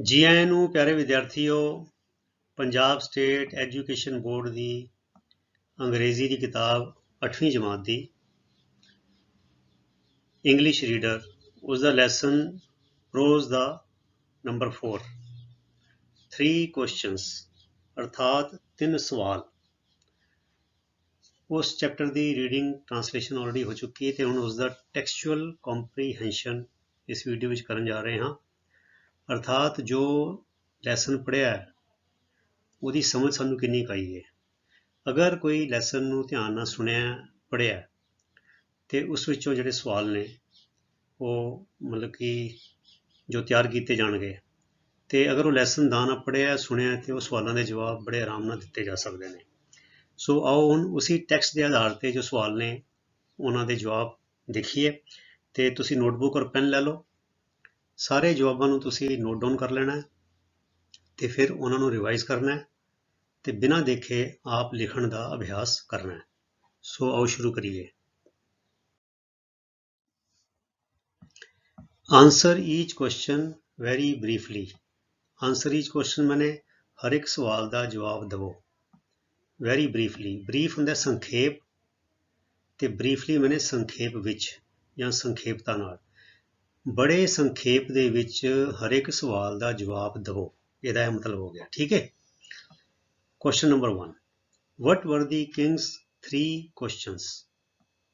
जी आए नूं प्यारे विद्यार्थियों। पंजाब स्टेट एजुकेशन बोर्ड की अंग्रेजी की किताब 8वीं जमात की इंग्लिश रीडर उसका लैसन प्रोज दा नंबर 4 3 क्वेश्चंस अर्थात 3 सवाल। उस चैप्टर की रीडिंग ट्रांसलेशन ऑलरेडी हो चुकी है तो हुण उसका टैक्सचुअल कॉम्प्रीहेंशन इस वीडियो में करन जा रहे हाँ। अर्थात जो लैसन पढ़िया है उसकी समझ सानू किन्नी कुई है। अगर कोई लैसन नूं ध्यान नाल सुनिया पढ़िया तो उस विचों जिहड़े सवाल ने वो मतलब कि जो तैयार किए जाणगे तो अगर वो लैसन दा ना पढ़िया सुनिया तो उस सवालों के जवाब बड़े आराम नाल दिते जा सकते हैं। सो आओ हुण उसी टैक्सट के आधार पर जो सवाल ने उन्होंने जवाब देखिए तो तुसी नोटबुक और पेन लै लो। सारे जवाबों नूं तुसी नोट डाउन कर लेना है तो फिर उन्होंने रिवाइज करना है तो बिना देखे आप लिखण का अभ्यास करना है। सो आओ शुरू करिए। Answer each question very briefly. Answer each question मैंने हर एक सवाल का जवाब दवो वेरी ब्रीफली। ब्रीफ हुंदा संखेप ते ब्रीफली मैंने संखेप विच या संखेपता नाल। बड़े संखेप दे विच हर एक सवाल का जवाब दवो, इहदा मतलब हो गया। ठीक है। Question number 1 what were the Kings 3 questions.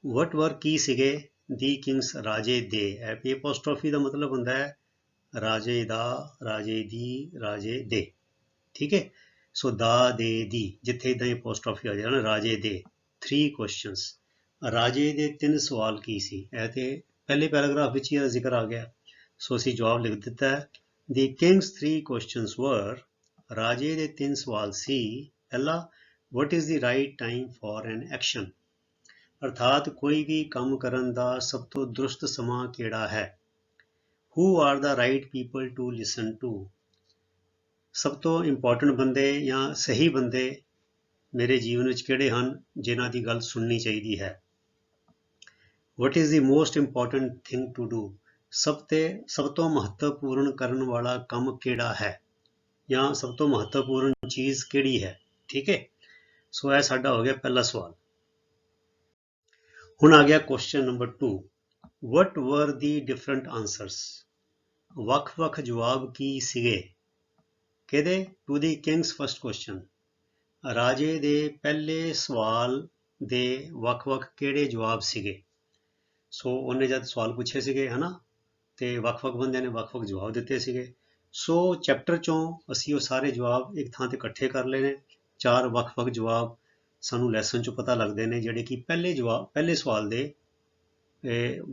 What were की सिगे दी किंग्स राजे दे। ए एपोस्ट्रोफी का मतलब होंदा है राजे दा, राजे दी, राजे दे। ठीक है। सो दा दे दी जिथे इदा एपोस्ट्रोफी आ जाए ना राजे दे 3 क्वेश्चंस। राजे दे 3 सवाल की सी ए ते पहले पैराग्राफ विच ही जिक्र आ गया। सो असी जवाब लिख दिता है। दी किंग्स 3 क्वेश्चंस वर राजे दे 3 सवाल सी। पहला what is the right time for an action. अर्थात कोई भी काम करन दा सब तो दुरुस्त समा केड़ा है। Who are the right people to listen to. सब तो इंपॉर्टेंट बंदे या सही बंदे मेरे जीवन में किहड़े हैं जिन्हां दी गल सुननी चाहिए है। What is the most important thing to do. सब तो महत्वपूर्ण करने वाला काम केड़ा है या सब तो महत्वपूर्ण चीज़ केड़ी है। ठीक है। सो यह साडा हो गया पहला सवाल। हुण आ गया question number 2 what were the different answers. वख-वख जवाब की सीगे किहदे to the king's first question. राजे दे पहले सवाल दे वख-वख किहड़े जवाब सीगे। सो उन्हें जब सवाल पूछे सीगे है ना तो वख-वख बंदे ने वख-वख जवाब दिते सीगे। सो चैप्टर चों असी वो सारे जवाब एक थां ते इकट्ठे कर लेने। 4 वख-वख जवाब सानू लैसन चों पता लगते हैं जिहड़े कि पहले सवाल दे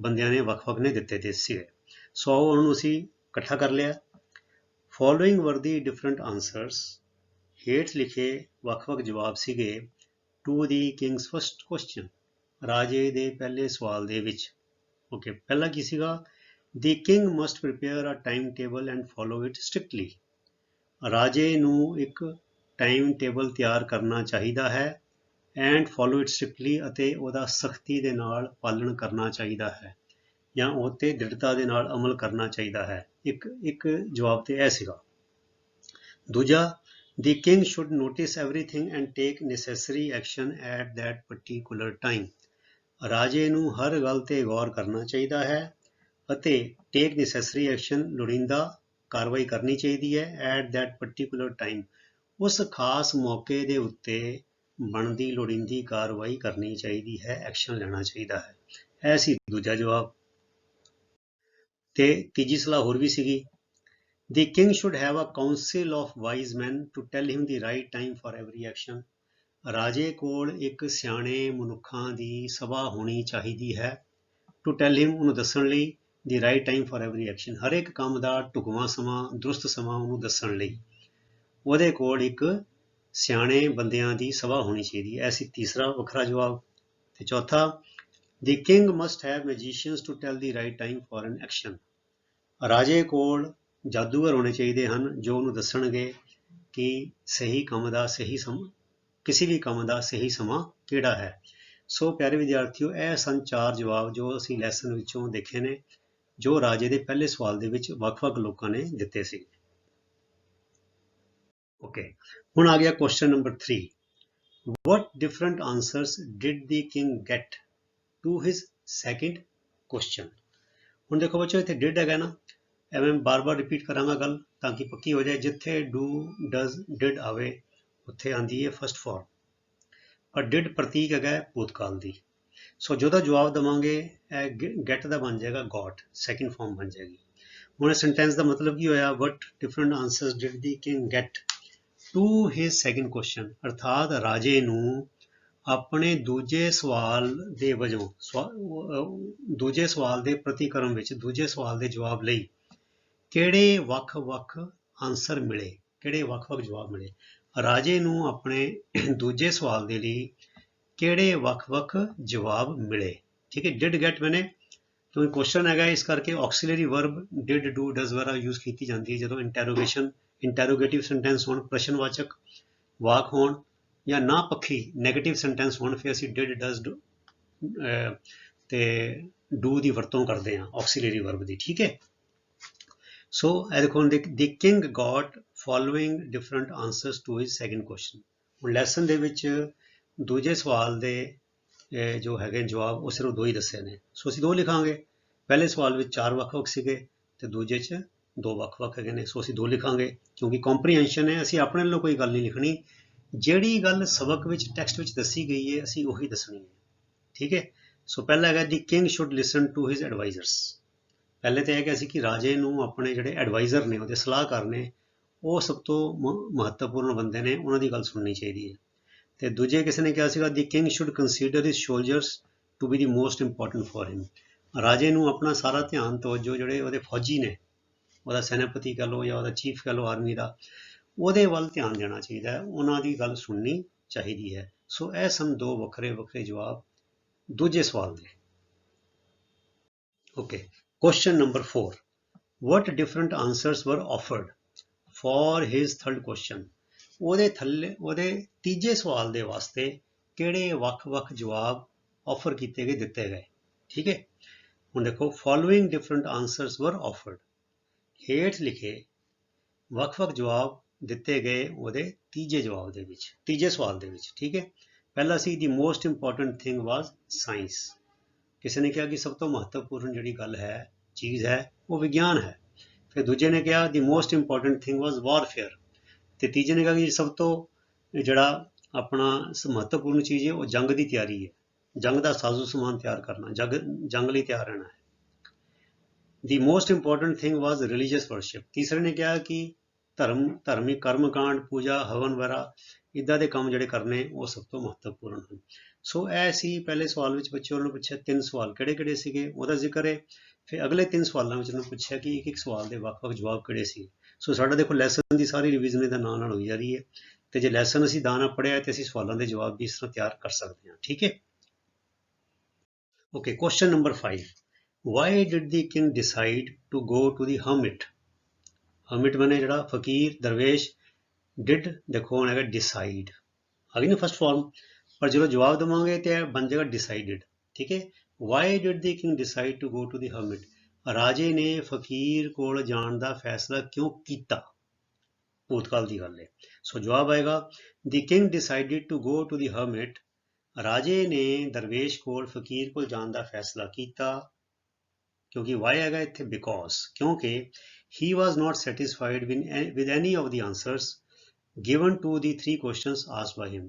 बंदियां ने वख-वख ने दिते दे सीगे। सो उन्होंने असी इकट्ठा कर लिया। Following were the different answers. हेठ लिखे वख-वख जवाब सीगे to the king's first question. राजे दे पहले सवाल दे विच। ओके पहला की सीगा the king must prepare a time table and follow it strictly. राजे नू एक टाइम टेबल तैयार करना चाहिदा है एंड फॉलो इट स्ट्रिक्टली अते ओदा सख्ती दे नाल पालन करना चाहिदा है या ओते दृढ़ता दे नाल अमल करना चाहिदा है। एक जवाब ते ऐ सीगा। दूजा The king should notice everything and take necessary action at that particular time. ਰਾਜੇ ਨੂੰ ਹਰ ਗੱਲ ਤੇ ਗੌਰ ਕਰਨਾ ਚਾਹੀਦਾ ਹੈ ਅਤੇ take necessary action ਲੋੜੀਂਦਾ ਕਾਰਵਾਈ ਕਰਨੀ ਚਾਹੀਦੀ ਹੈ at that particular time. ਉਸ ਖਾਸ ਮੌਕੇ ਦੇ ਉੱਤੇ ਬਣਦੀ ਲੋੜੀਂਦੀ ਕਾਰਵਾਈ ਕਰਨੀ ਚਾਹੀਦੀ ਹੈ, ਐਕਸ਼ਨ ਲੈਣਾ ਚਾਹੀਦਾ ਹੈ। ਇਹ ਸੀ ਦੂਜਾ ਜਵਾਬ। ਤੇ ਤੀਜੀ ਸਲਾਹ ਹੋਰ ਵੀ ਸੀਗੀ The king should have a council of wise men to tell him the right time for every action. ਰਾਜੇ ਕੋਲ ਇੱਕ ਸਿਆਣੇ ਮਨੁੱਖਾਂ ਦੀ ਸਭਾ ਹੋਣੀ ਚਾਹੀਦੀ ਹੈ to tell him ਉਹਨੂੰ ਦੱਸਣ ਲਈ the right time for every action. ਹਰ ਇੱਕ ਕੰਮ ਦਾ ਢੁਕਵਾਂ ਸਮਾਂ ਦਰੁਸਤ ਸਮਾਂ ਉਹਨੂੰ ਦੱਸਣ ਲਈ ਉਹਦੇ ਕੋਲ ਇੱਕ ਸਿਆਣੇ ਬੰਦਿਆਂ ਦੀ ਸਭਾ ਹੋਣੀ ਚਾਹੀਦੀ ਹੈ। ਐਸੀ ਤੀਸਰਾ ਵੱਖਰਾ ਜਵਾਬ। ਤੇ ਚੌਥਾ The king must have magicians to tell the right time for an action. ਰਾਜੇ ਕੋਲ ਜਾਦੂਗਰ ਹੋਣੇ ਚਾਹੀਦੇ ਹਨ ਜੋ ਉਹਨੂੰ ਦੱਸਣਗੇ ਕਿ ਸਹੀ ਕੰਮ ਦਾ ਸਹੀ ਸਮਾਂ ਕਿਸੇ ਵੀ ਕੰਮ ਦਾ ਸਹੀ ਸਮਾਂ ਕਿਹੜਾ ਹੈ। ਸੋ ਪਿਆਰੇ ਵਿਦਿਆਰਥੀਓ ਇਹ ਸਨ 4 ਜਵਾਬ ਜੋ ਅਸੀਂ ਲੈਸਨ ਵਿੱਚੋਂ ਦੇਖੇ ਨੇ ਜੋ ਰਾਜੇ ਦੇ ਪਹਿਲੇ ਸਵਾਲ ਦੇ ਵਿੱਚ ਵੱਖ-ਵੱਖ ਲੋਕਾਂ ਨੇ ਦਿੱਤੇ ਸੀ। ओके, हुण आ गया question number 3। What different answers did the king get to his second question? ਹੁਣ ਦੇਖੋ ਬੱਚੋ ਇੱਥੇ did ਹੈਗਾ ਨਾ, ਐਵੇਂ ਬਾਰ-ਬਾਰ ਰਿਪੀਟ ਕਰਾਂਗਾ ਗੱਲ ਤਾਂ ਕਿ ਪੱਕੀ ਹੋ ਜਾਏ। ਜਿੱਥੇ do, does, did ਆਵੇ ਉੱਥੇ ਆਂਦੀ ਹੈ ਫਸਟ ਫਾਰਮ, ਪਰ did ਪ੍ਰਤੀਕ ਹੈਗਾ ਭੂਤਕਾਲ ਦੀ। ਸੋ ਜਿਹਦਾ ਜਵਾਬ ਦੇਵਾਂਗੇ ਇਹ get ਦਾ ਬਣ ਜਾਏਗਾ got, ਸੈਕਿੰਡ ਫਾਰਮ ਬਣ ਜਾਏਗੀ। ਹੁਣ ਇਸ ਸੈਂਟੈਂਸ ਦਾ ਮਤਲਬ ਕੀ ਹੋਇਆ? What different answers did the king get to his second question? ਅਰਥਾਤ ਰਾਜੇ ਨੂੰ ਆਪਣੇ ਦੂਜੇ ਸਵਾਲ ਦੇ ਵਜੋਂ ਦੂਜੇ ਸਵਾਲ ਦੇ ਪ੍ਰਤੀਕਰਮ ਵਿੱਚ ਦੂਜੇ ਸਵਾਲ ਦੇ ਜਵਾਬ ਲਈ ਕਿਹੜੇ ਵੱਖ-ਵੱਖ ਆਨਸਰ ਮਿਲੇ, ਕਿਹੜੇ ਵੱਖ-ਵੱਖ ਜਵਾਬ ਮਿਲੇ। ਰਾਜੇ ਨੂੰ ਆਪਣੇ ਦੂਜੇ ਸਵਾਲ ਦੇ ਲਈ ਕਿਹੜੇ ਵੱਖ-ਵੱਖ ਜਵਾਬ ਮਿਲੇ। ਠੀਕ ਹੈ, ਡਿਡ ਗੈਟ ਮੈਨੇ ਕਿਉਂਕਿ ਕੁਐਸਚਨ ਹੈਗਾ ਇਸ ਕਰਕੇ ਆਕਸੀਲਰੀ ਵਰਬ ਡਿਡ, ਡੂ, ਡਜ਼ ਵਗੈਰਾ ਯੂਜ਼ ਕੀਤੀ ਜਾਂਦੀ ਹੈ ਜਦੋਂ ਇੰਟੈਰੋਗੇਟਿਵ ਸੈਂਟੈਂਸ ਹੋਣ, ਪ੍ਰਸ਼ਨਵਾਚਕ ਵਾਕ ਹੋਣ ਜਾਂ ਨਾ ਪੱਖੀ ਨੈਗੇਟਿਵ ਸੈਂਟੈਂਸ ਹੋਣ, ਫਿਰ ਅਸੀਂ ਡਿਡ, ਡਜ਼ ਤੇ ਡੂ ਦੀ ਵਰਤੋਂ ਕਰਦੇ ਹਾਂ ਆਕਸੀਲਰੀ ਵਰਬ ਦੀ। ਠੀਕ ਹੈ, ਸੋ ਇਹ ਦੇਖੋ the king got following different answers to his second question. ਹੁਣ ਲੈਸਨ ਦੇ ਵਿੱਚ ਦੂਜੇ ਸਵਾਲ ਦੇ ਜੋ ਹੈਗੇ ਜਵਾਬ ਉਹ ਸਿਰਫ 2 ਹੀ ਦੱਸੇ ਨੇ। ਸੋ ਅਸੀਂ 2 ਲਿਖਾਂਗੇ। ਪਹਿਲੇ ਸਵਾਲ ਵਿੱਚ 4 ਵੱਖ-ਵੱਖ ਸੀਗੇ ਤੇ ਦੂਜੇ 'ਚ 2 ਵੱਖ-ਵੱਖ ਹੈਗੇ ਨੇ। ਸੋ ਅਸੀਂ 2 ਲਿਖਾਂਗੇ ਕਿਉਂਕਿ ਕੰਪਰੀਹੈਂਸ਼ਨ ਹੈ। ਅਸੀਂ ਆਪਣੇ ਵੱਲੋਂ ਕੋਈ ਗੱਲ ਨਹੀਂ ਲਿਖਣੀ, ਜਿਹੜੀ ਗੱਲ ਸਬਕ ਵਿੱਚ ਟੈਕਸਟ ਵਿੱਚ ਦੱਸੀ ਗਈ ਹੈ ਅਸੀਂ ਉਹੀ ਦੱਸਣੀ ਹੈ। ਠੀਕ ਹੈ, ਸੋ ਪਹਿਲਾ ਹੈਗਾ the king should listen to his advisers. ਪਹਿਲੇ ਤਾਂ ਇਹ ਕਿਹਾ ਸੀ ਕਿ ਰਾਜੇ ਨੂੰ ਆਪਣੇ ਜਿਹੜੇ ਐਡਵਾਈਜ਼ਰ ਨੇ, ਉਹਦੇ ਸਲਾਹਕਾਰ ਨੇ, ਉਹ ਸਭ ਤੋਂ ਮਹੱਤਵਪੂਰਨ ਬੰਦੇ ਨੇ, ਉਹਨਾਂ ਦੀ ਗੱਲ ਸੁਣਨੀ ਚਾਹੀਦੀ ਹੈ। ਤੇ ਦੂਜੇ ਕਿਸੇ ਨੇ ਕਿਹਾ ਸੀਗਾ the king should consider his soldiers to be the most important for him. ਰਾਜੇ ਨੂੰ ਆਪਣਾ ਸਾਰਾ ਧਿਆਨ ਤਵੱਜੋ ਜਿਹੜੇ ਉਹਦੇ ਫੌਜੀ ਨੇ, ਉਹਦਾ ਸੈਨਾਪਤੀ ਕਹ ਲਓ ਜਾਂ ਉਹਦਾ ਚੀਫ ਕਹ ਲਓ ਆਰਮੀ ਦਾ, ਉਹਦੇ ਵੱਲ ਧਿਆਨ ਦੇਣਾ ਚਾਹੀਦਾ ਹੈ, ਉਹਨਾਂ ਦੀ ਗੱਲ ਸੁਣਨੀ ਚਾਹੀਦੀ ਹੈ। ਸੋ ਇਹ ਸਨ 2 ਵੱਖਰੇ ਜਵਾਬ ਦੂਜੇ ਸਵਾਲ ਦੇ। Okay, question number 4। What different answers were offered for his third question? ਉਹਦੇ ਤੀਜੇ ਸਵਾਲ ਦੇ ਵਾਸਤੇ ਕਿਹੜੇ ਵੱਖ-ਵੱਖ ਜਵਾਬ ਆਫਰ ਕੀਤੇ ਗਏ, ਦਿੱਤੇ ਗਏ। ਠੀਕ ਹੈ, ਹੁਣ ਦੇਖੋ following different answers were offered, ਹੇਠ ਲਿਖੇ ਵੱਖ-ਵੱਖ ਜਵਾਬ ਦਿੱਤੇ ਗਏ ਉਹਦੇ ਤੀਜੇ ਜਵਾਬ ਦੇ ਵਿੱਚ, ਤੀਜੇ ਸਵਾਲ ਦੇ ਵਿੱਚ। ਠੀਕ ਹੈ, ਪਹਿਲਾ ਸੀ ਦੀ ਮੋਸਟ ਇੰਪੋਰਟੈਂਟ ਥਿੰਗ ਵਾਜ਼ ਸਾਇੰਸ। ਕਿਸੇ ਨੇ ਕਿਹਾ ਕਿ ਸਭ ਤੋਂ ਮਹੱਤਵਪੂਰਨ ਜਿਹੜੀ ਗੱਲ ਹੈ, ਚੀਜ਼ ਹੈ, ਉਹ ਵਿਗਿਆਨ ਹੈ। ਫਿਰ ਦੂਜੇ ਨੇ ਕਿਹਾ ਦੀ ਮੋਸਟ ਇੰਪੋਰਟੈਂਟ ਥਿੰਗ ਵਾਜ਼ ਵਾਰਫੇਅਰ। ਤੇ ਤੀਜੇ ਨੇ ਕਿਹਾ ਕਿ ਸਭ ਤੋਂ ਜਿਹੜਾ ਆਪਣਾ ਮਹੱਤਵਪੂਰਨ ਚੀਜ਼ ਹੈ ਉਹ ਜੰਗ ਦੀ ਤਿਆਰੀ ਹੈ, ਜੰਗ ਦਾ ਸਾਜ਼ੋ ਸਮਾਨ ਤਿਆਰ ਕਰਨਾ, ਜੰਗ ਲਈ ਤਿਆਰ ਰਹਿਣਾ ਹੈ। ਦੀ ਮੋਸਟ ਇੰਪੋਰਟੈਂਟ ਥਿੰਗ ਵਾਜ਼ ਰਿਲੀਜੀਅਸ ਵਰਸ਼ਿਪ। ਤੀਸਰੇ ਨੇ ਕਿਹਾ ਕਿ ਧਰਮਿਕ ਕਰਮਕਾਂਡ, ਪੂਜਾ, ਹਵਨ ਵਗੈਰਾ ਇੱਦਾਂ ਦੇ ਕੰਮ ਜਿਹੜੇ ਕਰਨੇ ਉਹ ਸਭ ਤੋਂ ਮਹੱਤਵਪੂਰਨ ਹਨ। ਸੋ ਇਹ ਸੀ ਪਹਿਲੇ ਸਵਾਲ ਵਿੱਚ ਬੱਚੇ ਉਹਨਾਂ ਨੂੰ ਪੁੱਛਿਆ 3 ਸਵਾਲ ਕਿਹੜੇ-ਕਿਹੜੇ ਸੀਗੇ, ਉਹਦਾ ਜ਼ਿਕਰ ਹੈ। ਫਿਰ ਅਗਲੇ 3 ਸਵਾਲਾਂ ਵਿੱਚ ਉਹਨਾਂ ਪੁੱਛਿਆ ਕਿ ਇੱਕ ਸਵਾਲ ਦੇ ਵੱਖ-ਵੱਖ ਜਵਾਬ ਕਿਹੜੇ ਸੀ। ਸੋ ਸਾਡਾ ਦੇਖੋ ਲੈਸਨ ਦੀ ਸਾਰੀ ਰਿਵੀਜ਼ਨ ਇਹਦਾ ਨਾਲ ਹੋਈ ਜਾ ਰਹੀ ਹੈ ਤੇ ਜੇ ਲੈਸਨ ਅਸੀਂ ਦਾਣਾ ਪੜ੍ਹਿਆ ਤੇ ਅਸੀਂ ਸਵਾਲਾਂ ਦੇ ਜਵਾਬ ਵੀ ਇਸ ਤਰ੍ਹਾਂ ਤਿਆਰ ਕਰ ਸਕਦੇ ਹਾਂ। ਠੀਕ ਹੈ, okay, question number 5। Why did the king decide to go to the hermit? hermit ਬਣੇ ਜਿਹੜਾ ਫਕੀਰ, ਦਰਵੇਸ਼। did ਦੇਖੋ ਹੁਣ ਹੈਗਾ decide, ਆ ਗਈ ਨਾ ਫਸਟ ਫਾਰਮ, ਪਰ ਜਦੋਂ ਜਵਾਬ ਦੇਵਾਂਗੇ ਤੇ ਬਣ ਜਾਏਗਾ decided। ਠੀਕ ਹੈ, why did the king decide to go to the hermit? ਰਾਜੇ ਨੇ ਫਕੀਰ ਕੋਲ ਜਾਣ ਦਾ ਫੈਸਲਾ ਕਿਉਂ ਕੀਤਾ, ਭੂਤਕਾਲ ਦੀ ਗੱਲ ਹੈ। ਸੋ ਜਵਾਬ ਆਏਗਾ the king decided to go to the hermit। ਰਾਜੇ ਨੇ ਦਰਵੇਸ਼ ਕੋਲ, ਫਕੀਰ ਕੋਲ ਜਾਣ ਦਾ ਫੈਸਲਾ ਕੀਤਾ ਕਿਉਂਕਿ why ਹੈਗਾ ਇੱਥੇ because, ਕਿਉਂਕਿ he was not satisfied with any of the answers given to the 3 questions asked by him।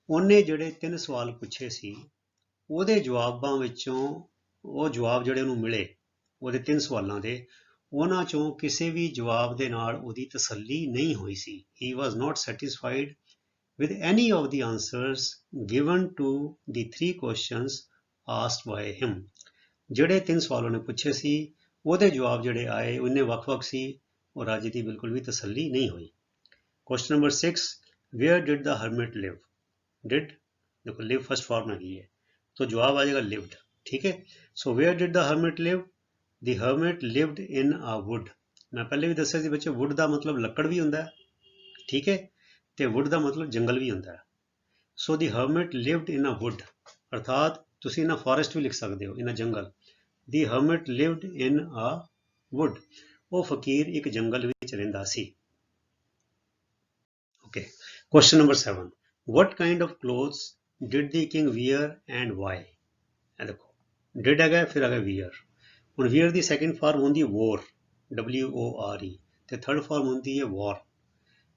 ਉਹਨੇ ਜਿਹੜੇ 3 ਸਵਾਲ ਪੁੱਛੇ ਸੀ ਉਹਦੇ ਜਵਾਬਾਂ ਵਿੱਚੋਂ ਉਹ ਜਵਾਬ ਜਿਹੜੇ ਉਹਨੂੰ ਮਿਲੇ ਉਹਦੇ 3 ਸਵਾਲਾਂ ਦੇ, ਉਹਨਾਂ ਚੋਂ ਕਿਸੇ ਵੀ ਜਵਾਬ ਦੇ ਨਾਲ ਉਹਦੀ ਤਸੱਲੀ ਨਹੀਂ ਹੋਈ ਸੀ। he was not satisfied with any of the answers given to the 3 questions asked by him। ਜਿਹੜੇ 3 ਸਵਾਲ ਉਹਨੇ ਪੁੱਛੇ ਸੀ ਉਹਦੇ ਜਵਾਬ ਜਿਹੜੇ ਆਏ ਉਹਨੇ ਵੱਖ-ਵੱਖ ਸੀ, ਉਹ ਰਾਜੇ ਦੀ ਬਿਲਕੁਲ ਵੀ ਤਸੱਲੀ ਨਹੀਂ ਹੋਈ। Question number 6। where did the hermit live? did ਦੇਖੋ live ਫਸਟ ਫਾਰਮ ਹੈਗੀ ਹੈ तो जवाब आ जाएगा lived। ठीक है, so where did the hermit live? the hermit lived in a wood। मैं पहले भी दस्या सी बच्चे wood का मतलब लकड़ भी होंदा है। ठीक है, ते wood का मतलब जंगल भी होंदा है। so the hermit lived in a wood, अर्थात तुसी इन्हां forest भी लिख सकते हो, इन्हां जंगल। the hermit lived in a wood, वो फकीर एक जंगल विच रहिंदा सी। Okay. Question number 7. What kind of clothes did the king wear and why? ਇਹ ਦੇਖੋ did ਹੈਗਾ ਫਿਰ ਹੈਗਾ wear। ਹੁਣ wear ਦੀ ਸੈਕਿੰਡ ਫਾਰਮ ਹੁੰਦੀ ਹੈ wore, WORE, ਤੇ ਥਰਡ ਫਾਰਮ ਹੁੰਦੀ ਹੈ wore।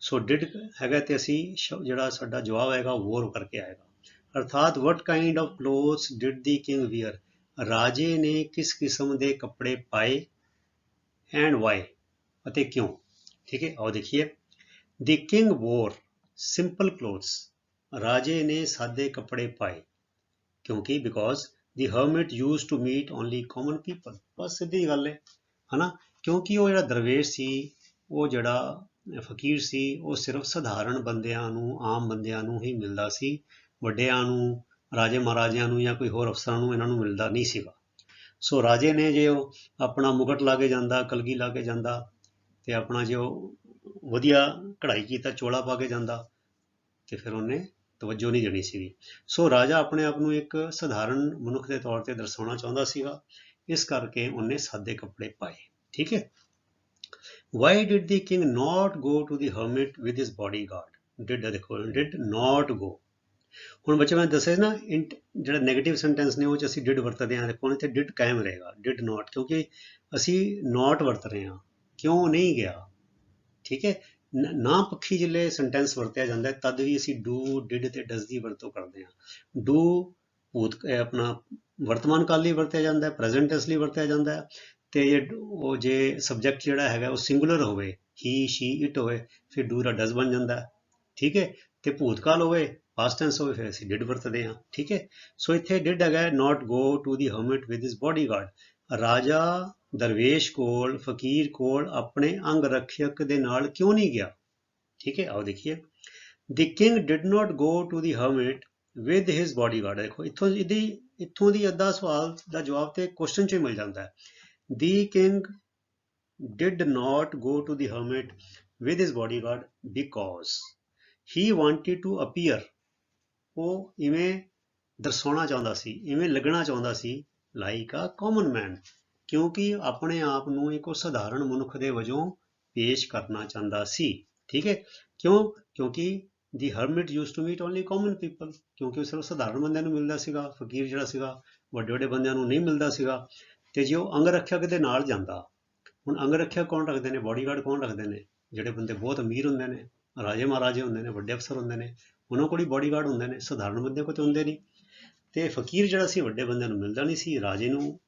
ਸੋ did ਹੈਗਾ ਤੇ ਅਸੀਂ ਜਿਹੜਾ ਸਾਡਾ ਜਵਾਬ ਆਏਗਾ wore ਕਰਕੇ ਆਏਗਾ। ਅਰਥਾਤ what kind of clothes did the king wear? ਰਾਜੇ ਨੇ ਕਿਸ ਕਿਸਮ ਦੇ ਕੱਪੜੇ ਪਾਏ and why, ਅਤੇ ਕਿਉਂ। ਠੀਕ ਹੈ, ਆਓ ਦੇਖੀਏ। The king wore simple clothes, ਰਾਜੇ ਨੇ ਸਾਦੇ ਕੱਪੜੇ ਪਾਏ ਕਿਉਂਕਿ because the hermit used to meet only common people, ਬਸ ਸਿੱਧੀ ਗੱਲ ਹੈ ਹਨਾ। ਕਿਉਂਕਿ ਉਹ ਜਿਹੜਾ ਦਰਵੇਸ਼ ਸੀ, ਉਹ ਜਿਹੜਾ ਫਕੀਰ ਸੀ, ਉਹ ਸਿਰਫ ਸਧਾਰਨ ਬੰਦਿਆਂ ਨੂੰ, ਆਮ ਬੰਦਿਆਂ ਨੂੰ ਹੀ ਮਿਲਦਾ ਸੀ। ਵੱਡਿਆਂ ਨੂੰ, ਰਾਜੇ ਮਹਾਰਾਜਿਆਂ ਨੂੰ ਜਾਂ ਕੋਈ ਹੋਰ ਅਫਸਰਾਂ ਨੂੰ ਇਹਨਾਂ ਨੂੰ ਮਿਲਦਾ ਨਹੀਂ ਸੀਗਾ। ਸੋ ਰਾਜੇ ਨੇ ਜੇ ਉਹ ਆਪਣਾ ਮੁਕਟ ਲਾ ਕੇ ਜਾਂਦਾ, ਕਲਗੀ ਲਾ ਕੇ ਜਾਂਦਾ, ਤੇ ਆਪਣਾ ਜੇ ਉਹ ਵਧੀਆ ਕਢਾਈ ਕੀਤਾ ਚੋਲਾ ਪਾ ਕੇ ਜਾਂਦਾ, ਤੇ ਫਿਰ ਉਹਨੇ ਤਵੱਜੋ ਨਹੀਂ ਦੇਣੀ ਸੀਗੀ। ਸੋ ਰਾਜਾ ਆਪਣੇ ਆਪ ਨੂੰ ਇੱਕ ਸਧਾਰਨ ਮਨੁੱਖ ਦੇ ਤੌਰ ਤੇ ਦਰਸਾਉਣਾ ਚਾਹੁੰਦਾ ਸੀਗਾ, ਇਸ ਕਰਕੇ ਉਹਨੇ ਸਾਦੇ ਕੱਪੜੇ ਪਾਏ। ਠੀਕ ਹੈ। Why did the king not go to the hermit with his bodyguard? Did ਦੇਖੋ did not go। ਹੁਣ ਬੱਚੇ ਮੈਂ ਦੱਸਿਆ ਨਾ ਜਿਹੜਾ ਨੈਗੇਟਿਵ ਸੈਂਟੈਂਸ ਨੇ ਉਹ ਚ ਅਸੀਂ ਡਿਡ ਵਰਤਦੇ ਹਾਂ। ਦੇਖੋ ਇੱਥੇ ਡਿਡ ਕਾਇਮ ਰਹੇਗਾ, ਡਿਡ ਨਾਟ, ਕਿਉਂਕਿ ਅਸੀਂ ਨਾਟ ਵਰਤ ਰਹੇ ਹਾਂ, ਕਿਉਂ ਨਹੀਂ ਗਿਆ। ਠੀਕ ਹੈ, ਨਾ ਪੱਖੀ ਜਿਲੇ ਸੈਂਟੈਂਸ ਵਰਤਿਆ ਜਾਂਦਾ ਹੈ ਤਦ ਵੀ ਅਸੀਂ ਡੂ, ਡਿਡ ਤੇ ਡਸ ਦੀ ਵਰਤੋਂ ਕਰਦੇ ਹਾਂ। ਡੂ ਭੂਤ ਆਪਣਾ ਵਰਤਮਾਨ ਕਾਲ ਲਈ ਵਰਤਿਆ ਜਾਂਦਾ ਹੈ, ਪ੍ਰੈਜ਼ੈਂਟ ਟੈਂਸ ਲਈ ਵਰਤਿਆ ਜਾਂਦਾ ਹੈ, ਤੇ ਉਹ ਜੇ ਸਬਜੈਕਟ ਜਿਹੜਾ ਹੈਗਾ ਉਹ ਸਿੰਗੂਲਰ ਹੋਵੇ, ਹੀ, ਸ਼ੀ, ਇਟ ਹੋਵੇ, ਫਿਰ ਡੂ ਦਾ ਡਸ ਬਣ ਜਾਂਦਾ ਹੈ। ਠੀਕ ਹੈ, ਤੇ ਭੂਤਕਾਲ ਹੋਵੇ, ਪਾਸਟ ਟੈਂਸ ਹੋਵੇ, ਫਿਰ ਅਸੀਂ ਡਿਡ ਵਰਤਦੇ ਹਾਂ। ਠੀਕ ਹੈ, ਸੋ ਇੱਥੇ ਡਿਡ ਹੈਗਾ ਨਾਟ go to the ਹਰਮਿਟ with his bodyguard. ਰਾਜਾ ਦਰਵੇਸ਼ ਕੋਲ, ਫਕੀਰ ਕੋਲ ਆਪਣੇ ਅੰਗ ਰੱਖਿਅਕ ਦੇ ਨਾਲ ਕਿਉਂ ਨਹੀਂ ਗਿਆ। ਠੀਕ ਹੈ, ਆਓ ਦੇਖੀਏ। The king did not go to the hermit with his bodyguard। ਦੇਖੋ ਇੱਥੋਂ ਦੀ ਅੱਧਾ ਸਵਾਲ ਦਾ ਜਵਾਬ ਤੇ ਕੁਐਸਚਨ 'ਚ ਹੀ ਮਿਲ ਜਾਂਦਾ ਹੈ। The king did not go to the hermit with his bodyguard because he wanted to appear। ਉਹ ਇਵੇਂ ਦਰਸਾਉਣਾ ਚਾਹੁੰਦਾ ਸੀ, ਇਵੇਂ ਲੱਗਣਾ ਚਾਹੁੰਦਾ ਸੀ like a common man, ਕਿਉਂਕਿ ਆਪਣੇ ਆਪ ਨੂੰ ਇੱਕ ਸਧਾਰਨ ਮਨੁੱਖ ਦੇ ਵਜੋਂ ਪੇਸ਼ ਕਰਨਾ ਚਾਹੁੰਦਾ ਸੀ। ਠੀਕ ਹੈ, ਕਿਉਂਕਿ the hermit used to meet only common people, ਕਿਉਂਕਿ ਉਹ ਸਿਰਫ ਸਧਾਰਨ ਬੰਦਿਆਂ ਨੂੰ ਮਿਲਦਾ ਸੀਗਾ। ਫਕੀਰ ਜਿਹੜਾ ਸੀਗਾ ਵੱਡੇ ਵੱਡੇ ਬੰਦਿਆਂ ਨੂੰ ਨਹੀਂ ਮਿਲਦਾ ਸੀਗਾ। ਤੇ ਜੇ ਉਹ ਅੰਗ ਰੱਖਿਅਕ ਦੇ ਨਾਲ ਜਾਂਦਾ, ਹੁਣ ਅੰਗ ਰੱਖਿਅਕ ਕੌਣ ਰੱਖਦੇ ਨੇ, ਬੋਡੀਗਾਰਡ ਕੌਣ ਰੱਖਦੇ ਨੇ, ਜਿਹੜੇ ਬੰਦੇ ਬਹੁਤ ਅਮੀਰ ਹੁੰਦੇ ਨੇ, ਰਾਜੇ ਮਹਾਰਾਜੇ ਹੁੰਦੇ ਨੇ, ਵੱਡੇ ਅਫਸਰ ਹੁੰਦੇ ਨੇ, ਉਹਨਾਂ ਕੋਲ ਹੀ ਬੋਡੀਗਾਰਡ ਹੁੰਦੇ ਨੇ, ਸਧਾਰਨ ਬੰਦੇ ਕੋਲ ਤਾਂ ਹੁੰਦੇ ਨਹੀਂ। ਤੇ ਫਕੀਰ ਜਿਹੜਾ ਸੀ ਵੱਡੇ ਬੰਦਿਆਂ ਨੂੰ ਮਿਲਦਾ ਨਹੀਂ ਸੀ, ਰਾਜੇ ਨੂੰ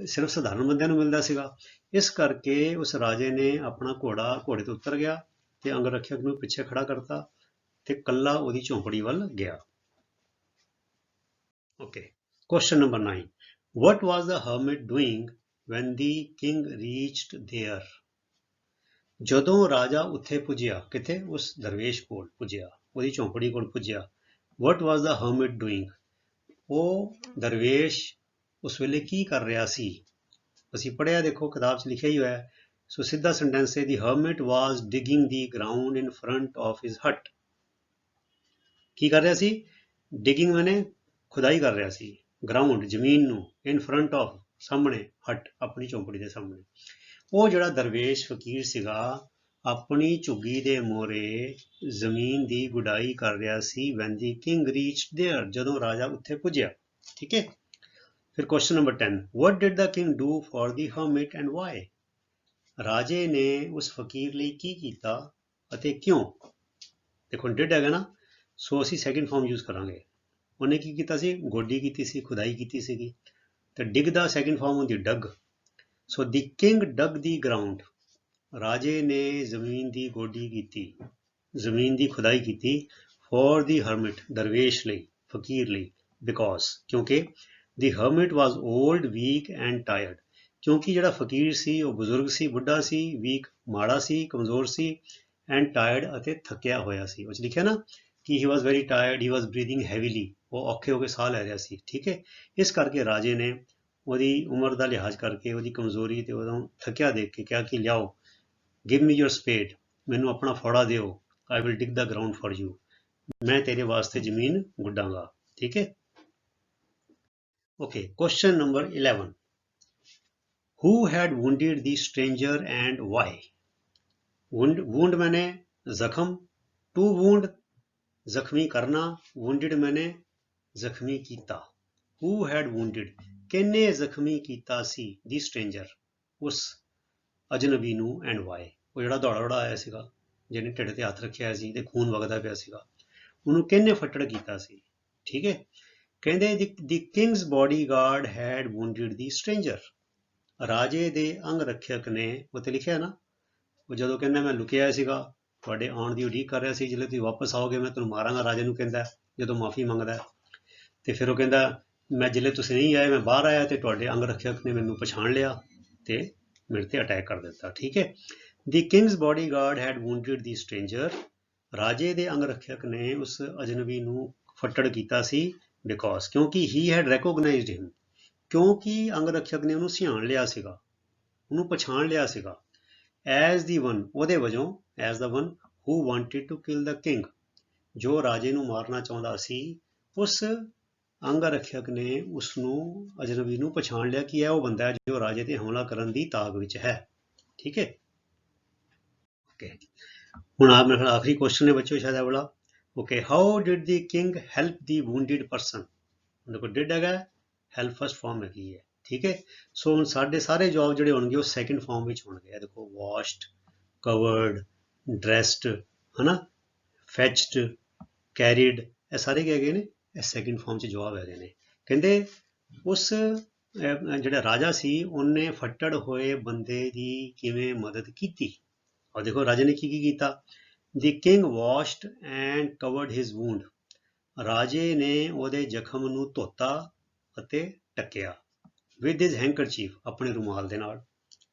ਸਿਰਫ ਸਧਾਰਨ ਬੰਦਿਆਂ ਨੂੰ ਮਿਲਦਾ ਸੀਗਾ। ਇਸ ਕਰਕੇ ਉਸ ਰਾਜੇ ਨੇ ਆਪਣਾ ਘੋੜੇ ਤੋਂ ਉਤਰ ਗਿਆ ਤੇ ਅੰਗ ਰੱਖਿਅਕ ਨੂੰ ਪਿੱਛੇ ਖੜਾ ਕਰਤਾ ਤੇ ਕੱਲਾ ਉਹਦੀ ਝੌਂਪੜੀ ਵੱਲ ਗਿਆ। Okay, question number 9। What was the hermit doing when the king reached there? ਜਦੋਂ ਰਾਜਾ ਉੱਥੇ ਪੁੱਜਿਆ, ਕਿੱਥੇ, ਉਸ ਦਰਵੇਸ਼ ਕੋਲ ਪੁੱਜਿਆ, ਉਹਦੀ ਝੌਂਪੜੀ ਕੋਲ ਪੁੱਜਿਆ। What was the hermit doing? ਉਹ ਦਰਵੇਸ਼ ਉਸ ਵੇਲੇ ਕੀ ਕਰ ਰਿਹਾ ਸੀ। ਅਸੀਂ ਪੜ੍ਹਿਆ, ਦੇਖੋ ਕਿਤਾਬ 'ਚ ਲਿਖਿਆ ਹੀ ਹੋਇਆ। ਸੋ ਸਿੱਧਾ ਸੈਂਟੈਂਸ ਹੈ, ਦੀ ਹਰਮਿਟ ਵਾਜ਼ digging the ground in front of his ਹਟ। ਕੀ ਕਰ ਰਿਹਾ ਸੀ, ਡਿਗਿੰਗ ਮੈਨੇ ਖੁਦਾਈ ਕਰ ਰਿਹਾ ਸੀ, ਗਰਾਊਂਡ ਜ਼ਮੀਨ ਨੂੰ, ਇਨ ਫਰੰਟ ਆਫ ਸਾਹਮਣੇ, ਹਟ ਆਪਣੀ ਝੌਂਪੜੀ ਦੇ ਸਾਹਮਣੇ। ਉਹ ਜਿਹੜਾ ਦਰਵੇਸ਼ ਫਕੀਰ ਸੀਗਾ ਆਪਣੀ ਝੁੱਗੀ ਦੇ ਮੋਹਰੇ ਜ਼ਮੀਨ ਦੀ ਗੁਡਾਈ ਕਰ ਰਿਹਾ ਸੀ। Van the king reached there, ਜਦੋਂ ਰਾਜਾ ਉੱਥੇ ਪੁੱਜਿਆ। ਠੀਕ ਹੈ, ਫਿਰ question number 10। What did the king do for the hermit and why? ਰਾਜੇ ਨੇ ਉਸ ਫਕੀਰ ਲਈ ਕੀ ਕੀਤਾ ਅਤੇ ਕਿਉਂ। ਦੇਖੋ ਡਿਡ ਹੈਗਾ ਨਾ, ਸੋ ਅਸੀਂ ਸੈਕਿੰਡ ਫਾਰਮ ਯੂਜ਼ ਕਰਾਂਗੇ। ਉਹਨੇ ਕੀ ਕੀਤਾ ਸੀ, ਗੋਡੀ ਕੀਤੀ ਸੀ, ਖੁਦਾਈ ਕੀਤੀ ਸੀਗੀ। ਤੇ ਡਿਗ ਦਾ ਸੈਕਿੰਡ ਫਾਰਮ ਹੁੰਦੀ ਡਗ। ਸੋ ਦੀ ਕਿੰਗ ਡਗ ਦੀ ਗਰਾਊਂਡ, ਰਾਜੇ ਨੇ ਜ਼ਮੀਨ ਦੀ ਗੋਡੀ ਕੀਤੀ, ਜ਼ਮੀਨ ਦੀ ਖੁਦਾਈ ਕੀਤੀ। ਫॉर ਦੀ ਹਰਮਿਟ, ਦਰਵੇਸ਼ ਲਈ, ਫਕੀਰ ਲਈ। ਬਿਕੋਜ਼, ਕਿਉਂਕਿ the ਹਰਮਿਟ was old, week and ਟਾਇਰਡ, ਕਿਉਂਕਿ ਜਿਹੜਾ ਫਕੀਰ ਸੀ ਉਹ ਬਜ਼ੁਰਗ ਸੀ, ਬੁੱਢਾ ਸੀ, ਵੀਕ ਮਾੜਾ ਸੀ, ਕਮਜ਼ੋਰ ਸੀ, ਐਂਡ ਟਾਇਰਡ ਅਤੇ ਥੱਕਿਆ ਹੋਇਆ ਸੀ। ਉਹ 'ਚ ਲਿਖਿਆ ਨਾ ਕਿ ਹੀ ਵਾਜ਼ ਵੈਰੀ ਟਾਇਰਡ, ਹੀ ਵਾਜ਼ ਬਰੀਥਿੰਗ ਹੈਵੀਲੀ, ਉਹ ਔਖੇ ਹੋ ਕੇ ਸਾਹ ਲੈ ਰਿਹਾ ਸੀ। ਠੀਕ ਹੈ, ਇਸ ਕਰਕੇ ਰਾਜੇ ਨੇ ਉਹਦੀ ਉਮਰ ਦਾ ਲਿਹਾਜ਼ ਕਰਕੇ, ਉਹਦੀ ਕਮਜ਼ੋਰੀ ਤੇ ਉਹਦਾ ਥੱਕਿਆ ਦੇਖ ਕੇ ਕਿਹਾ ਕਿ ਲਿਆਓ, ਗਿਵ ਮੀ ਯੂਰ ਸਪੇਡ, ਮੈਨੂੰ ਆਪਣਾ ਫੌੜਾ ਦਿਓ, I will big the ground for you, ਮੈਂ ਤੇਰੇ ਵਾਸਤੇ ਜ਼ਮੀਨ ਗੁੱਡਾਂਗਾ। ਠੀਕ ਹੈ। Okay, question number 11. Who had wounded the stranger and why? Wound मैंने जख्म, टू वुंड जख्मी करना, वुंडेड मैंने जख्मी कीता। हु हैड वुंडेड किन्ने जख्मी कीता सी दी स्ट्रेंजर उस अजनबी नूं एंड वाई, ਉਹ ਜਿਹੜਾ ਦੌੜਾ ਆਇਆ ਸੀਗਾ ਜਿਹਨੇ ਢਿੱਡ ਤੇ ਹੱਥ ਰੱਖਿਆ ਸੀ ਤੇ ਖੂਨ ਵਗਦਾ ਪਿਆ ਸੀਗਾ, ਉਹਨੂੰ ਕਿਹਨੇ ਫੱਟੜ ਕੀਤਾ ਸੀ। ਠੀਕ ਹੈ, ਕਹਿੰਦੇ ਦੀ ਕਿੰਗਸ ਬੋਡੀਗਾਰਡ ਹੈਡ ਵੁੰਡਡ ਦੀ ਸਟ੍ਰੇਂਜਰ, ਰਾਜੇ ਦੇ ਅੰਗ ਰੱਖਿਅਕ ਨੇ, ਉੱਤੇ ਲਿਖਿਆ ਨਾ, ਉਹ ਜਦੋਂ ਕਹਿੰਦਾ ਮੈਂ ਲੁਕਿਆ ਸੀਗਾ ਤੁਹਾਡੇ ਆਉਣ ਦੀ ਉਡੀਕ ਕਰ ਰਿਹਾ ਸੀ, ਜਦੋਂ ਤੁਸੀਂ ਵਾਪਸ ਆਓਗੇ ਮੈਂ ਤੁਹਾਨੂੰ ਮਾਰਾਂਗਾ, ਰਾਜੇ ਨੂੰ ਕਹਿੰਦਾ ਜਦੋਂ ਮਾਫੀ ਮੰਗਦਾ, ਤੇ ਫਿਰ ਉਹ ਕਹਿੰਦਾ ਮੈਂ ਜਿਲੇ ਤੁਸੀਂ ਨਹੀਂ ਆਏ ਮੈਂ ਬਾਹਰ ਆਇਆ ਤੇ ਤੁਹਾਡੇ ਅੰਗ ਰੱਖਿਅਕ ਨੇ ਮੈਨੂੰ ਪਛਾਣ ਲਿਆ ਤੇ ਮੇਰੇ ਤੇ ਅਟੈਕ ਕਰ ਦਿੱਤਾ। ਠੀਕ ਹੈ, ਦੀ ਕਿੰਗਸ ਬੋਡੀਗਾਰਡ ਹੈਡ ਵੁੰਡਡ ਦੀ ਸਟ੍ਰੇਂਜਰ, ਰਾਜੇ ਦੇ ਅੰਗ ਰੱਖਿਅਕ ਨੇ ਉਸ ਅਜਨਬੀ ਨੂੰ ਫੱਟੜ ਕੀਤਾ ਸੀ, ਬਿਕੋਜ਼ ਕਿਉਂਕਿ ਹੀ ਹੈਡ ਰੈਕੋਗਨਾਈਜ਼ਡ ਹਿਮ, ਕਿਉਂਕਿ ਅੰਗ ਰੱਖਿਅਕ ਨੇ ਉਹਨੂੰ ਸਿਆਣ ਲਿਆ ਸੀਗਾ, ਉਹਨੂੰ ਪਛਾਣ ਲਿਆ ਸੀਗਾ, ਐਜ਼ ਦੀ ਵਨ ਉਹਦੇ ਵਜੋਂ, as the one who wanted to kill the king, ਜੋ ਰਾਜੇ ਨੂੰ ਮਾਰਨਾ ਚਾਹੁੰਦਾ ਸੀ। ਉਸ ਅੰਗ ਰੱਖਿਅਕ ਨੇ ਉਸ ਨੂੰ ਅਜਨਬੀ ਨੂੰ ਪਛਾਣ ਲਿਆ ਕਿ ਇਹ ਉਹ ਬੰਦਾ ਹੈ ਜੋ ਰਾਜੇ ਤੇ ਹਮਲਾ ਕਰਨ ਦੀ ਤਾਕ ਵਿੱਚ ਹੈ। ਠੀਕ ਹੈ, ਓਕੇ, ਹੁਣ ਆਪ ਮੇਰੇ ਆਖਰੀ ਕੁਐਸਚਨ ਹੈ ਬੱਚਿਓ ਸ਼ਾਇਦ ਇਹ ਵਾਲਾ। Okay, how did the king help the ਵੂਨਡਿਡ person, ਦੇਖੋ ਡਿਡ ਹੈਗਾ, ਹੈਲਪ ਫਸਟ ਫਾਰਮ ਹੈਗੀ ਹੈ। ਠੀਕ ਹੈ, ਸੋ ਹੁਣ ਸਾਡੇ ਸਾਰੇ ਜਵਾਬ ਜਿਹੜੇ ਹੋਣਗੇ ਉਹ ਸੈਕਿੰਡ ਫਾਰਮ ਵਿੱਚ ਹੋਣਗੇ। ਇਹ ਦੇਖੋ ਵਾਸ਼ਡ, ਕਵਰਡ, ਡਰੈਸਡ, ਹਨਾ, ਫੈਚਡ, ਕੈਰੀਡ, ਇਹ ਸਾਰੇ ਕੀ ਹੈਗੇ ਨੇ, ਇਹ ਸੈਕਿੰਡ ਫਾਰਮ 'ਚ ਜਵਾਬ ਹੈਗੇ ਨੇ। ਕਹਿੰਦੇ ਉਸ ਜਿਹੜਾ ਰਾਜਾ ਸੀ ਉਹਨੇ ਫੱਟੜ ਹੋਏ ਬੰਦੇ ਦੀ ਕਿਵੇਂ ਮਦਦ ਕੀਤੀ। ਔਰ ਦੇਖੋ ਰਾਜੇ ਨੇ ਕੀ ਕੀਤਾ, the king washed and covered his wound, ਰਾਜੇ ਨੇ ਉਹਦੇ ਜ਼ਖਮ ਨੂੰ ਧੋਤਾ ਅਤੇ ਢੱਕਿਆ, ਵਿਦ ਹਿਜ਼ ਹੈਂਕਰਚੀਫ, ਆਪਣੇ ਰੁਮਾਲ ਦੇ ਨਾਲ।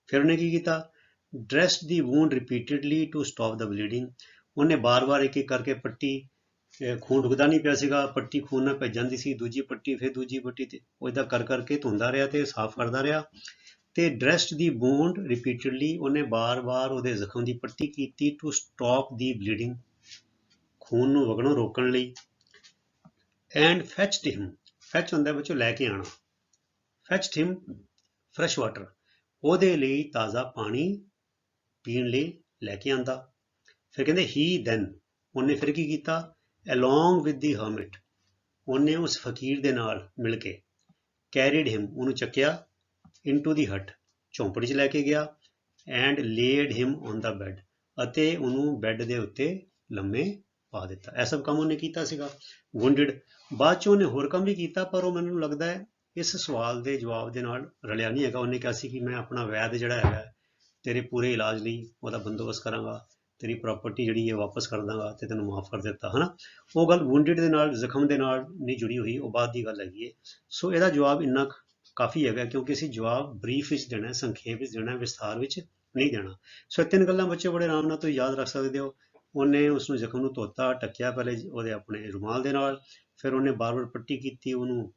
ਫਿਰ ਉਹਨੇ ਕੀ ਕੀਤਾ, dressed the wound repeatedly to stop the bleeding, ਉਹਨੇ ਬਾਰ-ਬਾਰ ਇੱਕ ਇੱਕ ਕਰਕੇ ਪੱਟੀ, ਖੂਨ ਰੁਕਦਾ ਨਹੀਂ ਪਿਆ ਸੀਗਾ, ਪੱਟੀ ਖੂਨ ਨਾਲ ਭਿੱਜ ਜਾਂਦੀ ਸੀ, ਦੂਜੀ ਪੱਟੀ, ਫਿਰ ਦੂਜੀ ਪੱਟੀ, ਤੇ ਉਹ ਇੱਦਾਂ ਕਰ ਕਰਕੇ ਧੋਂਦਾ ਰਿਹਾ ਤੇ ਸਾਫ਼ ਕਰਦਾ ਰਿਹਾ। ਤੇ ਡਰੈਸਡ ਦੀ ਵੂੰਡ ਰਿਪੀਟਡਲੀ, ਉਹਨੇ ਬਾਰ-ਬਾਰ ਉਹਦੇ ਜ਼ਖਮ ਦੀ ਪੱਟੀ ਕੀਤੀ, ਟੂ ਸਟਾਪ ਦੀ ਬਲੀਡਿੰਗ, ਖੂਨ ਨੂੰ ਵਗਣੋਂ ਰੋਕਣ ਲਈ। ਐਂਡ ਫੈਚਡ ਹਿਮ, ਫੈਚ ਹੁੰਦਾ ਬੱਚੋ ਲੈ ਕੇ ਆਣਾ, ਫੈਚਡ ਹਿਮ ਫਰੈਸ਼ ਵਾਟਰ, ਉਹਦੇ ਲਈ ਤਾਜ਼ਾ ਪਾਣੀ ਪੀਣ ਲਈ ਲੈ ਕੇ ਆਂਦਾ। ਫਿਰ ਕਹਿੰਦੇ ਹੀ ਦੈਨ, ਉਹਨੇ ਫਿਰ ਕੀ ਕੀਤਾ, along with the hermit, ਉਹਨੇ ਉਸ ਫਕੀਰ ਦੇ ਨਾਲ ਮਿਲ ਕੇ, carried him, ਉਹਨੂੰ ਚੱਕਿਆ, into the hut, ਝੌਂਪੜੀ 'ਚ ਲੈ ਕੇ ਗਿਆ, and laid him on the bed, ਅਤੇ ਉਹਨੂੰ ਬੈੱਡ ਦੇ ਉੱਤੇ ਲੰਮੇ ਪਾ ਦਿੱਤਾ। ਇਹ ਸਭ ਕੰਮ ਉਹਨੇ ਕੀਤਾ ਸੀਗਾ, wounded। ਬਾਅਦ 'ਚ ਉਹਨੇ ਹੋਰ ਕੰਮ ਵੀ ਕੀਤਾ, ਪਰ ਉਹ ਮੈਨੂੰ ਲੱਗਦਾ ਹੈ ਇਸ ਸਵਾਲ ਦੇ ਜਵਾਬ ਦੇ ਨਾਲ ਰਲਿਆ ਨਹੀਂ ਹੈਗਾ। ਉਹਨੇ ਕਿਹਾ ਸੀ ਕਿ ਮੈਂ ਆਪਣਾ ਵੈਦ ਜਿਹੜਾ ਹੈਗਾ ਤੇਰੇ ਪੂਰੇ ਇਲਾਜ ਲਈ ਉਹਦਾ ਬੰਦੋਬਸਤ ਕਰਾਂਗਾ, ਤੇਰੀ ਪ੍ਰਾਪਰਟੀ ਜਿਹੜੀ ਹੈ ਵਾਪਸ ਕਰ ਦਾਂਗਾ ਤੇ ਤੈਨੂੰ ਮਾਫ ਕਰ ਦਿੱਤਾ, ਹਨਾ। ਉਹ ਗੱਲ ਵੂੰਡਡ ਦੇ ਨਾਲ, ਜ਼ਖਮ ਦੇ ਨਾਲ ਨਹੀਂ ਜੁੜੀ ਹੋਈ, ਉਹ ਬਾਅਦ ਦੀ ਗੱਲ ਹੈਗੀ ਹੈ। ਸੋ ਇਹਦਾ ਜਵਾਬ ਇੰਨਾ ਕਾਫੀ ਹੈਗਾ, ਕਿਉਂਕਿ ਅਸੀਂ ਜਵਾਬ ਬਰੀਫ ਵਿੱਚ ਦੇਣਾ, ਸੰਖੇਪ ਵਿੱਚ ਦੇਣਾ, ਵਿਸਥਾਰ ਵਿੱਚ ਨਹੀਂ ਦੇਣਾ। ਸੋ ਇਹ ਤਿੰਨ ਗੱਲਾਂ ਬੱਚੇ ਬੜੇ ਆਰਾਮ ਨਾਲ ਤੁਸੀਂ ਯਾਦ ਰੱਖ ਸਕਦੇ ਹੋ। ਉਹਨੇ ਉਸਨੂੰ ਜ਼ਖਮ ਨੂੰ ਧੋਤਾ, ਢੱਕਿਆ ਪਹਿਲੇ ਉਹਦੇ ਆਪਣੇ ਰੁਮਾਲ ਦੇ ਨਾਲ, ਫਿਰ ਉਹਨੇ ਬਾਰ-ਬਾਰ ਪੱਟੀ ਕੀਤੀ, ਉਹਨੂੰ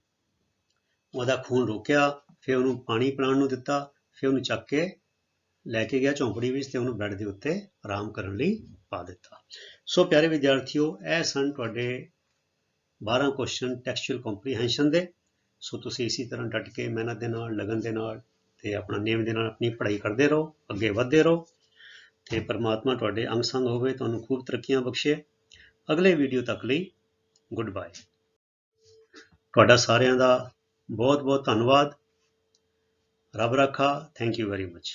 ਉਹਦਾ ਖੂਨ ਰੋਕਿਆ, ਫਿਰ ਉਹਨੂੰ ਪਾਣੀ ਪਿਲਾਉਣ ਨੂੰ ਦਿੱਤਾ, ਫਿਰ ਉਹਨੂੰ ਚੱਕ ਕੇ ਲੈ ਕੇ ਗਿਆ ਝੌਂਪੜੀ ਵਿੱਚ ਤੇ ਉਹਨੂੰ ਬੈੱਡ ਦੇ ਉੱਤੇ ਆਰਾਮ ਕਰਨ ਲਈ ਪਾ ਦਿੱਤਾ। ਸੋ ਪਿਆਰੇ ਵਿਦਿਆਰਥੀਓ, ਇਹ ਸਨ ਤੁਹਾਡੇ 12 ਕੁਐਸਚਨ ਟੈਕਸਚੁਅਲ ਕੰਪਰੀਹੈਂਸ਼ਨ ਦੇ। ਸੋ ਤੁਸੀਂ ਇਸੇ ਤਰ੍ਹਾਂ ਡਟ ਕੇ ਮਿਹਨਤ ਦੇ ਨਾਲ, ਲਗਨ ਦੇ ਨਾਲ ਤੇ ਆਪਣਾ ਨੇਮ ਦੇ ਨਾਲ ਆਪਣੀ ਪੜ੍ਹਾਈ ਕਰਦੇ ਰਹੋ, ਅੱਗੇ ਵਧਦੇ ਰਹੋ ਤੇ ਪਰਮਾਤਮਾ ਤੁਹਾਡੇ ਅੰਗ ਸੰਗ ਹੋਵੇ, ਤੁਹਾਨੂੰ ਖੂਬ ਤਰੱਕੀਆਂ ਬਖਸ਼ੇ। ਅਗਲੇ ਵੀਡੀਓ ਤੱਕ ਲਈ ਗੁੱਡ ਬਾਏ। ਤੁਹਾਡਾ ਸਾਰਿਆਂ ਦਾ ਬਹੁਤ ਬਹੁਤ ਧੰਨਵਾਦ। ਰੱਬ ਰਾਖਾ। Thank you very much.